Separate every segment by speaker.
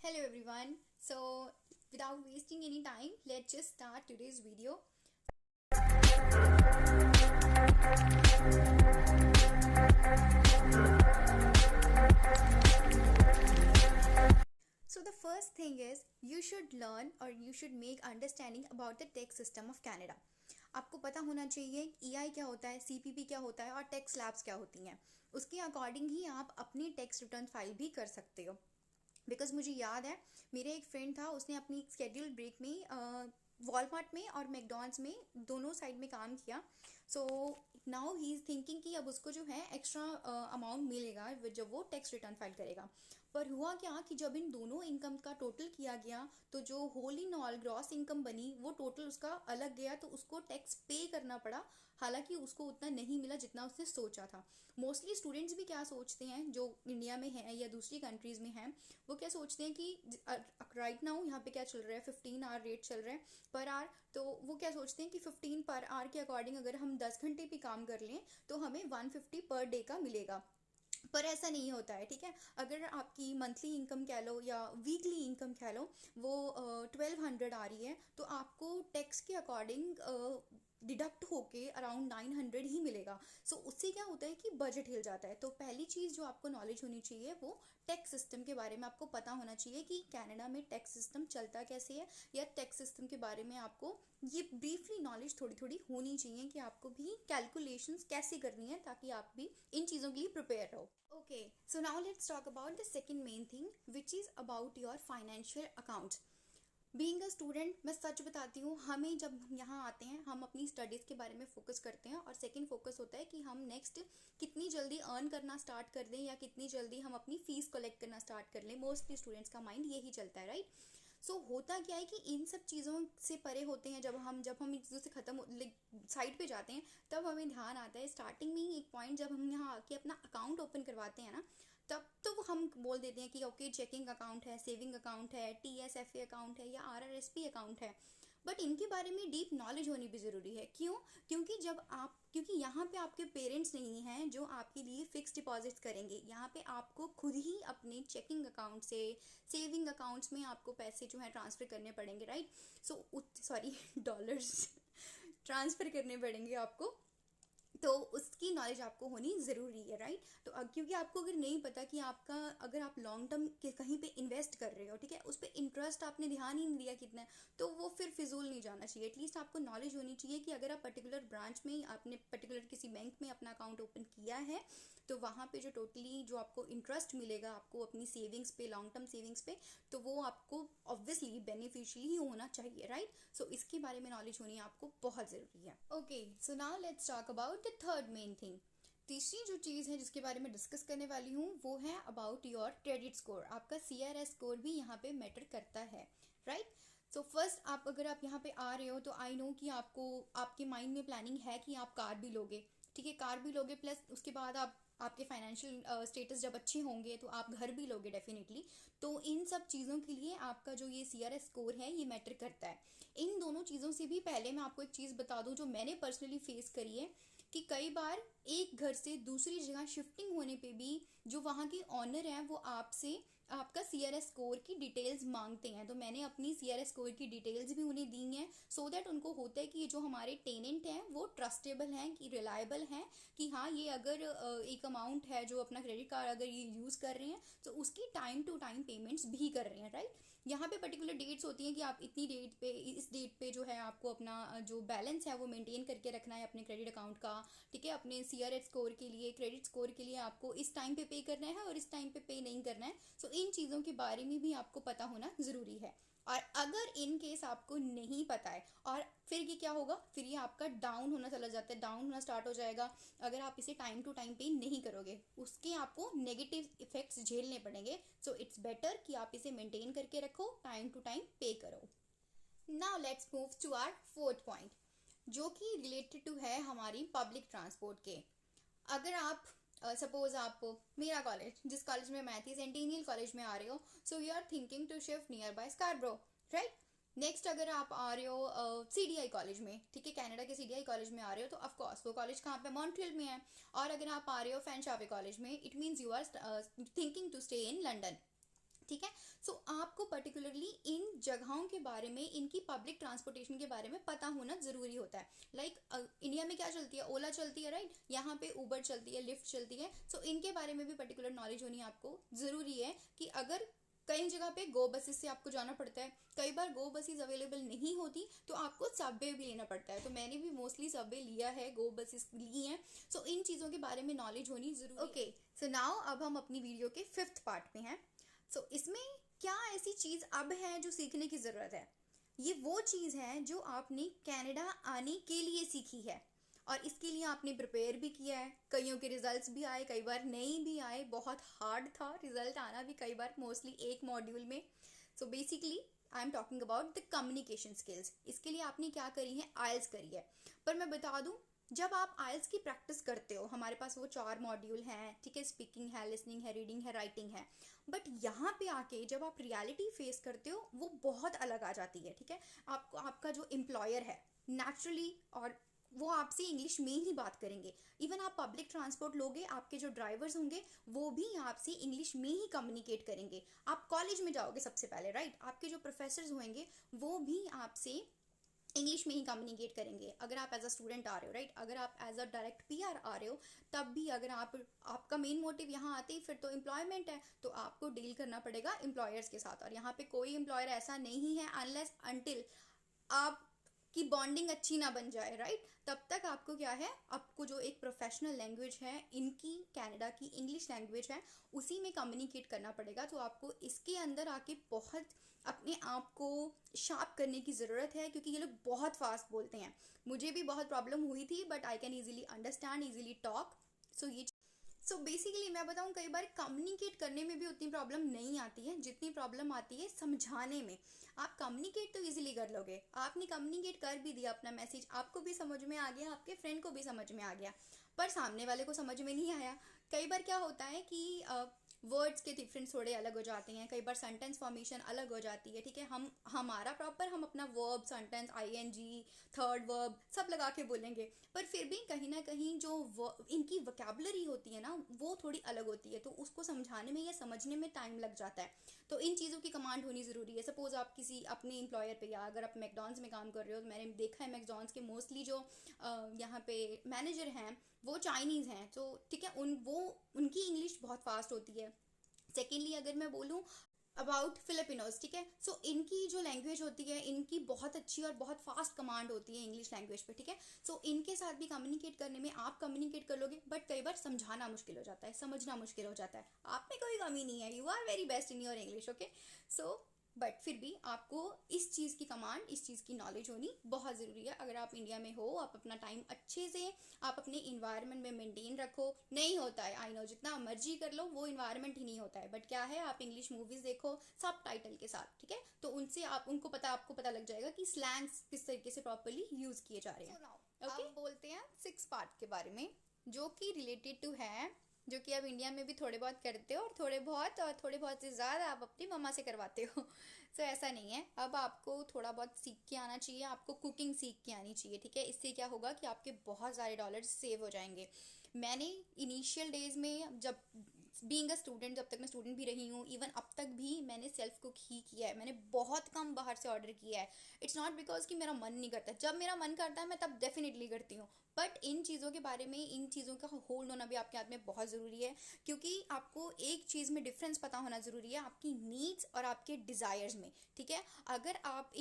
Speaker 1: Hello everyone. So without wasting any time, let's just start today's video. So the first thing is you should learn or you should make understanding about the tax system of Canada. आपको पता होना चाहिए EI क्या होता है, CPP क्या होता है और टैक्स स्लैब्स क्या होती हैं. उसके अकॉर्डिंग ही आप अपनी टैक्स रिटर्न फाइल भी कर सकते हो. बिकॉज मुझे याद है मेरे एक फ्रेंड था, उसने अपनी स्केड्यूल ब्रेक में वॉलमार्ट में और मैकडॉनल्ड्स में दोनों साइड में काम किया. So now he is thinking कि अब उसको जो है एक्स्ट्रा अमाउंट मिलेगा जब वो टैक्स रिटर्न फाइल करेगा. पर हुआ क्या कि जब इन दोनों इनकम का टोटल किया गया तो जो whole in all gross income बनी वो टोटल उसका अलग गया, तो उसको टैक्स पे करना पड़ा. हालांकि उसको उतना नहीं मिला जितना उसने सोचा था. मोस्टली स्टूडेंट्स भी क्या सोचते हैं जो इंडिया में हैं या दूसरी कंट्रीज़ में हैं, वो क्या सोचते हैं कि राइट नाउ यहाँ पे क्या चल रहा है, 15 आवर रेट चल रहा है पर आवर. तो वो क्या सोचते हैं कि 15 पर आवर के अकॉर्डिंग अगर हम 10 घंटे भी काम कर लें तो हमें 150 पर डे का मिलेगा. पर ऐसा नहीं होता है. ठीक है, अगर आपकी मंथली इनकम कह लो या वीकली इनकम कह लो वो 1200 आ रही है तो आपको टैक्स के अकॉर्डिंग डिडक्ट होके अराउंड 900 ही मिलेगा. सो उससे क्या होता है कि बजट हिल जाता है. तो पहली चीज़ जो आपको नॉलेज होनी चाहिए वो टैक्स सिस्टम के बारे में आपको पता होना चाहिए कि कनाडा में टैक्स सिस्टम चलता कैसे है, या टैक्स सिस्टम के बारे में आपको ये ब्रीफली नॉलेज थोड़ी थोड़ी होनी चाहिए कि आपको भी कैलकुलेशंस कैसे करनी है ताकि आप भी इन चीज़ों के लिए प्रिपेयर रहो. Okay, so now let's talk about the second main thing which is about your financial accounts. Being a student मैं सच बताती हूँ, हमें जब यहाँ आते हैं हम अपनी स्टडीज़ के बारे में फोकस करते हैं और सेकंड फोकस होता है कि हम नेक्स्ट कितनी जल्दी अर्न करना स्टार्ट कर दें या कितनी जल्दी हम अपनी फ़ीस कलेक्ट करना स्टार्ट कर लें. मोस्टली स्टूडेंट्स का माइंड यही चलता है, राइट. सो होता क्या है कि इन सब चीज़ों से परे होते हैं. जब हम इन चीज़ों से ख़त्म साइड पे जाते हैं तब हमें ध्यान आता है स्टार्टिंग में ही एक पॉइंट, जब हम यहाँ आके अपना अकाउंट ओपन करवाते हैं ना, तब तो वो हम बोल देते हैं कि ओके चेकिंग अकाउंट है, सेविंग अकाउंट है, TSFA अकाउंट है या RRSP अकाउंट है. बट इनके बारे में डीप नॉलेज होनी भी ज़रूरी है. क्यों? क्योंकि यहाँ पे आपके पेरेंट्स नहीं हैं जो आपके लिए फिक्स डिपॉजिट्स करेंगे. यहाँ पे आपको खुद ही अपने चेकिंग अकाउंट से सेविंग अकाउंट्स में आपको पैसे जो है ट्रांसफ़र करने पड़ेंगे, राइट. सॉरी डॉलर्स ट्रांसफ़र करने पड़ेंगे आपको. तो उसकी नॉलेज आपको होनी ज़रूरी है, राइट. तो क्योंकि आपको अगर नहीं पता कि आपका अगर आप लॉन्ग टर्म के कहीं पे इन्वेस्ट कर रहे हो, ठीक है, उस पर इंटरेस्ट आपने ध्यान ही नहीं दिया कितना है, तो वो फिर फिजूल नहीं जाना चाहिए. एटलीस्ट आपको नॉलेज होनी चाहिए कि अगर आप पर्टिकुलर ब्रांच में आपने पर्टिकुलर किसी बैंक में अपना अकाउंट ओपन किया है तो वहाँ पे जो आपको इंटरेस्ट मिलेगा आपको अपनी सेविंग्स पे, लॉन्ग टर्म सेविंग्स पे, तो वो आपको ऑब्वियसली बेनिफिशियल ही होना चाहिए, राइट. सो इसके बारे में नॉलेज होनी आपको बहुत ज़रूरी है. Okay, so now let's talk about the third main thing. तीसरी जो चीज़ है जिसके बारे में डिस्कस करने वाली हूँ वो है अबाउट योर क्रेडिट स्कोर. आपका CRS स्कोर भी यहाँ पे मैटर करता है, राइट. सो फर्स्ट अगर आप यहाँ पे आ रहे हो तो आई नो कि आपके माइंड में प्लानिंग है कि आप कार भी लोगे, ठीक है, कार भी लोगे, प्लस उसके बाद आपके फाइनेंशियल स्टेटस जब अच्छे होंगे तो आप घर भी लोगे डेफिनेटली. तो इन सब चीज़ों के लिए आपका जो ये CRS स्कोर है ये मैटर करता है. इन दोनों चीज़ों से भी पहले मैं आपको एक चीज़ बता दूं जो मैंने पर्सनली फेस करी है कि कई बार एक घर से दूसरी जगह शिफ्टिंग होने पे भी जो वहाँ के ऑनर हैं वो आपसे आपका CRS स्कोर की डिटेल्स मांगते हैं. तो मैंने अपनी CRS स्कोर की डिटेल्स भी उन्हें दी हैं सो दैट उनको होता है कि ये जो हमारे टेनेंट हैं वो ट्रस्टेबल हैं, कि रिलायबल हैं, कि हाँ ये अगर एक अमाउंट है जो अपना क्रेडिट कार्ड अगर ये यूज़ कर रहे हैं तो उसकी टाइम टू टाइम पेमेंट्स भी कर रहे हैं, राइट. यहाँ पे पर्टिकुलर डेट्स होती हैं कि आप इतनी डेट पे, इस डेट पे जो है आपको अपना जो बैलेंस है वो मेंटेन करके रखना है अपने क्रेडिट अकाउंट का, ठीक है. अपने CRS स्कोर के लिए, क्रेडिट स्कोर के लिए आपको इस टाइम पे करना है और इस टाइम पे नहीं करना है. सो इन चीज़ों के बारे में भी आपको पता होना ज़रूरी है. और अगर इन केस आपको नहीं पता है और फिर ये क्या होगा, फिर ये आपका डाउन होना चला जाता है, डाउन होना स्टार्ट हो जाएगा. अगर आप इसे टाइम टू टाइम पे नहीं करोगे उसके आपको नेगेटिव इफेक्ट्स झेलने पड़ेंगे. सो इट्स बेटर कि आप इसे मेंटेन करके रखो, टाइम टू टाइम पे करो. Now let's move to our fourth point जो कि रिलेटेड टू है हमारी पब्लिक ट्रांसपोर्ट के. अगर आप सपोज आप मेरा कॉलेज, जिस कॉलेज में मैं थी, सेंटेनियल कॉलेज में आ रहे हो, so you are thinking to shift nearby Scarborough, right. Next अगर आप आ रहे हो CDI कॉलेज में, ठीक है, कनाडा के CDI कॉलेज में आ रहे हो तो ऑफकोर्स वो कॉलेज कहाँ पे, मॉन्ट्रियल में है. और अगर आप आ रहे हो फैनशावे कॉलेज में, it means you are thinking to stay in London, ठीक है. सो आपको जगहों के बारे में, इनकी पब्लिक ट्रांसपोर्टेशन के बारे में पता होना ज़रूरी होता है। लाइक इंडिया में क्या चलती है, ओला चलती है, राइट, यहाँ पे उबर चलती है, लिफ्ट चलती है। सो इनके बारे में भी पर्टिकुलर नॉलेज होनी आपको ज़रूरी है कि अगर कई जगह पे गो बसेस से आपको जाना पड़ता है, कई बार गो बसेस अवेलेबल नहीं होती तो आपको सबवे भी लेना पड़ता है। तो मैंने भी मोस्टली सबवे लिया है, गो बसेस ली हैं। सो इन चीज़ों के बारे में नॉलेज होनी जरूरी है। ओके, सो नाउ अब हम अपनी वीडियो के 5th पार्ट में हैं। सो इसमें क्या ऐसी चीज़ अब है जो सीखने की ज़रूरत है? ये वो चीज़ है जो आपने कनाडा आने के लिए सीखी है और इसके लिए आपने प्रिपेयर भी किया है। कईयों के रिजल्ट्स भी आए, कई बार नहीं भी आए, बहुत हार्ड था रिजल्ट आना भी कई बार, मोस्टली एक मॉड्यूल में। So basically I am talking about the communication skills. इसके लिए आपने क्या करी है, आइल्स करी है। पर मैं बता दूं, जब आप आइल्स की प्रैक्टिस करते हो, हमारे पास वो 4 मॉड्यूल हैं, ठीक है, स्पीकिंग है, लिसनिंग है, रीडिंग है, राइटिंग है। बट यहाँ पे आके जब आप रियलिटी फेस करते हो वो बहुत अलग आ जाती है, ठीक है। आपको आपका जो एम्प्लॉयर है नेचुरली, और वो आपसे इंग्लिश में ही बात करेंगे। इवन आप पब्लिक ट्रांसपोर्ट लोगे, आपके जो ड्राइवर्स होंगे वो भी आपसे इंग्लिश में ही कम्युनिकेट करेंगे। आप कॉलेज में जाओगे सबसे पहले, राइट, आपके जो प्रोफेसर्स होंगे वो भी आपसे इंग्लिश में ही कम्युनिकेट करेंगे। अगर आप एज अ स्टूडेंट आ रहे हो, राइट, अगर आप एज अ डायरेक्ट पीआर आ रहे हो, तब भी अगर आपका मेन मोटिव यहाँ आते ही फिर तो एम्प्लॉयमेंट है, तो आपको डील करना पड़ेगा एम्प्लॉयर्स के साथ। और यहाँ पे कोई एम्प्लॉयर ऐसा नहीं है अनलेस अनटिल आप की बॉन्डिंग अच्छी ना बन जाए, राइट, तब तक आपको क्या है, आपको जो एक प्रोफेशनल लैंग्वेज है इनकी, कनाडा की इंग्लिश लैंग्वेज है, उसी में कम्युनिकेट करना पड़ेगा। तो आपको इसके अंदर आके बहुत अपने आप को शार्प करने की ज़रूरत है, क्योंकि ये लोग बहुत फास्ट बोलते हैं। मुझे भी बहुत प्रॉब्लम हुई थी, but I can easily understand, easily talk. So basically मैं बताऊँ, कई बार कम्युनिकेट करने में भी उतनी प्रॉब्लम नहीं आती है जितनी प्रॉब्लम आती है समझाने में। आप कम्युनिकेट तो इजीली कर लोगे, आपने कम्युनिकेट कर भी दिया अपना मैसेज, आपको भी समझ में आ गया, आपके फ्रेंड को भी समझ में आ गया, पर सामने वाले को समझ में नहीं आया। कई बार क्या होता है कि वर्ड्स के डिफरेंस थोड़े अलग हो जाते हैं, कई बार सेंटेंस फॉर्मेशन अलग हो जाती है, ठीक है। हम अपना verb, sentence, ING, third verb सब लगा के बोलेंगे, पर फिर भी कहीं ना कहीं जो इनकी वोकैबुलरी होती है ना, वो थोड़ी अलग होती है, तो उसको समझाने में या समझने में टाइम लग जाता है। तो इन चीज़ों की कमांड होनी ज़रूरी है। सपोज आप किसी अपने एम्प्लॉयर पे, या अगर आप मैकडॉनल्ड्स में काम कर रहे हो, तो मैंने देखा है मैकडॉनल्ड्स के मोस्टली जो यहाँ पे मैनेजर हैं वो चाइनीज़ हैं, तो ठीक है, उनकी इंग्लिश बहुत फास्ट होती है। सेकेंडली अगर मैं बोलूँ अबाउट फिलिपिनोज, ठीक है, सो इनकी जो लैंग्वेज होती है, इनकी बहुत अच्छी और बहुत फास्ट कमांड होती है इंग्लिश लैंग्वेज पे, ठीक है। सो इनके साथ भी कम्युनिकेट करने में आप कम्युनिकेट कर लोगे, बट कई बार समझाना मुश्किल हो जाता है, समझना मुश्किल हो जाता है। आप में कोई कमी नहीं है, you are very best in your English, okay. So but फिर भी आपको इस चीज़ की कमांड, इस चीज़ की नॉलेज होनी बहुत ज़रूरी है। अगर आप इंडिया में हो, आप अपना टाइम अच्छे से आप अपने इन्वायरमेंट में मेंटेन रखो। नहीं होता है, आई नो, जितना मर्जी कर लो वो इन्वायरमेंट ही नहीं होता है, बट क्या है, आप इंग्लिश मूवीज़ देखो सब टाइटल के साथ, ठीक है, तो उनसे आपको पता लग जाएगा कि स्लैंग्स किस तरीके से प्रॉपरली यूज़ किए जा रहे हैं। ओके, अब बोलते हैं 6 पार्ट के बारे में, जो कि रिलेटेड टू है, जो कि आप इंडिया में भी थोड़े बहुत करते हो, और थोड़े बहुत से ज़्यादा आप अपनी मम्मा से करवाते हो। सो ऐसा नहीं है, अब आपको थोड़ा बहुत सीख के आना चाहिए, आपको कुकिंग सीख के आनी चाहिए, ठीक है। इससे क्या होगा कि आपके बहुत सारे डॉलर सेव हो जाएंगे। मैंने इनिशियल डेज में, जब बीइंग अ स्टूडेंट, जब तक मैं स्टूडेंट भी रही हूँ, इवन अब तक भी मैंने सेल्फ कुक ही किया है। मैंने बहुत कम बाहर से ऑर्डर किया है। इट्स नॉट बिकॉज कि मेरा मन नहीं करता, जब मेरा मन करता है मैं तब डेफिनेटली करती हूँ, बट इन चीज़ों के बारे में, इन चीज़ों का होल्ड होना भी आपके हाथ में बहुत ज़रूरी है, क्योंकि आपको एक चीज़ में डिफरेंस पता होना ज़रूरी है, आपकी नीड्स और आपके डिज़ायर्स में, ठीक है। अगर आप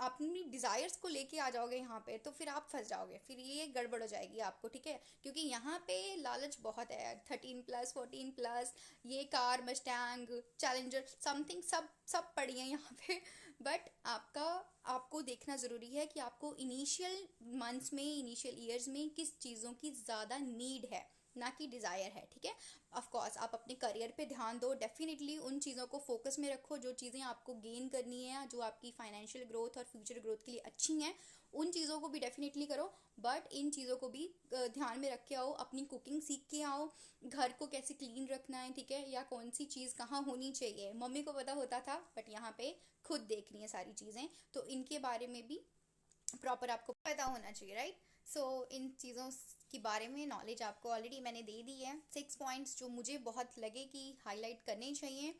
Speaker 1: अपनी डिज़ायर्स को लेके आ जाओगे यहाँ पे, तो फिर आप फंस जाओगे, फिर ये गड़बड़ हो जाएगी आपको, ठीक है, क्योंकि यहाँ पे लालच बहुत है। 13+, 14+, ये कार, मस्टैंग, चैलेंजर, समथिंग सब पड़ी है यहाँ पे। बट आपको देखना ज़रूरी है कि आपको इनिशियल मंथ्स में, इनिशियल ईयर्स में किस चीज़ों की ज़्यादा नीड है, ना कि डिज़ायर है, ठीक है। ऑफ कोर्स आप अपने करियर पे ध्यान दो, डेफिनेटली उन चीज़ों को फोकस में रखो जो चीज़ें आपको गेन करनी है, जो आपकी फाइनेंशियल ग्रोथ और फ्यूचर ग्रोथ के लिए अच्छी हैं, उन चीज़ों को भी डेफिनेटली करो। बट इन चीज़ों को भी ध्यान में रख के आओ, अपनी कुकिंग सीख के आओ, घर को कैसे क्लीन रखना है, ठीक है, या कौन सी चीज़ कहाँ होनी चाहिए। मम्मी को पता होता था, बट यहाँ पे खुद देखनी है सारी चीज़ें, तो इनके बारे में भी प्रॉपर आपको पता होना चाहिए, राइट। सो इन चीज़ों के बारे में नॉलेज आपको ऑलरेडी मैंने दे दी है। 6 पॉइंट्स जो मुझे बहुत लगे कि हाईलाइट करने चाहिए,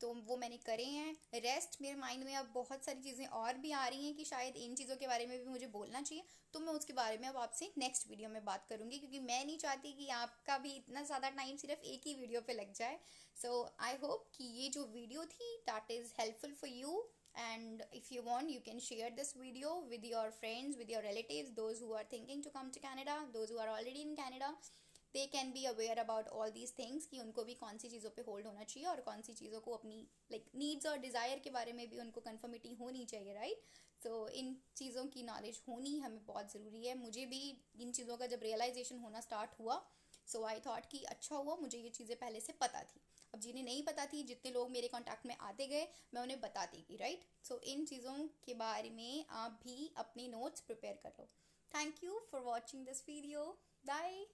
Speaker 1: तो वो मैंने करे हैं। रेस्ट मेरे माइंड में अब बहुत सारी चीज़ें और भी आ रही हैं कि शायद इन चीज़ों के बारे में भी मुझे बोलना चाहिए, तो मैं उसके बारे में अब आपसे नेक्स्ट वीडियो में बात करूँगी, क्योंकि मैं नहीं चाहती कि आपका भी इतना ज़्यादा टाइम सिर्फ एक ही वीडियो पे लग जाए। सो आई होप कि ये जो वीडियो थी that is helpful for you, and if you want you can share this video with your friends, with your relatives, those who are thinking to come to Canada, those who are already in Canada. They can be aware about all these things कि उनको भी कौन सी चीज़ों पे hold होना चाहिए और कौन सी चीज़ों को अपनी नीड्स और डिज़ायर के बारे में भी उनको कंफर्मिटी होनी चाहिए, राइट। सो इन चीज़ों की नॉलेज होनी हमें बहुत ज़रूरी है। मुझे भी इन चीज़ों का जब रियलाइजेशन होना स्टार्ट हुआ, सो आई थॉट कि अच्छा हुआ मुझे ये चीज़ें पहले से पता थी। अब जिन्हें नहीं पता थी, जितने लोग मेरे कांटेक्ट में आते गए, मैं उन्हें बताती गई, राइट। सो इन चीज़ों के बारे में आप भी अपने नोट्स प्रिपेयर कर लो। Thank you for watching this video. Bye.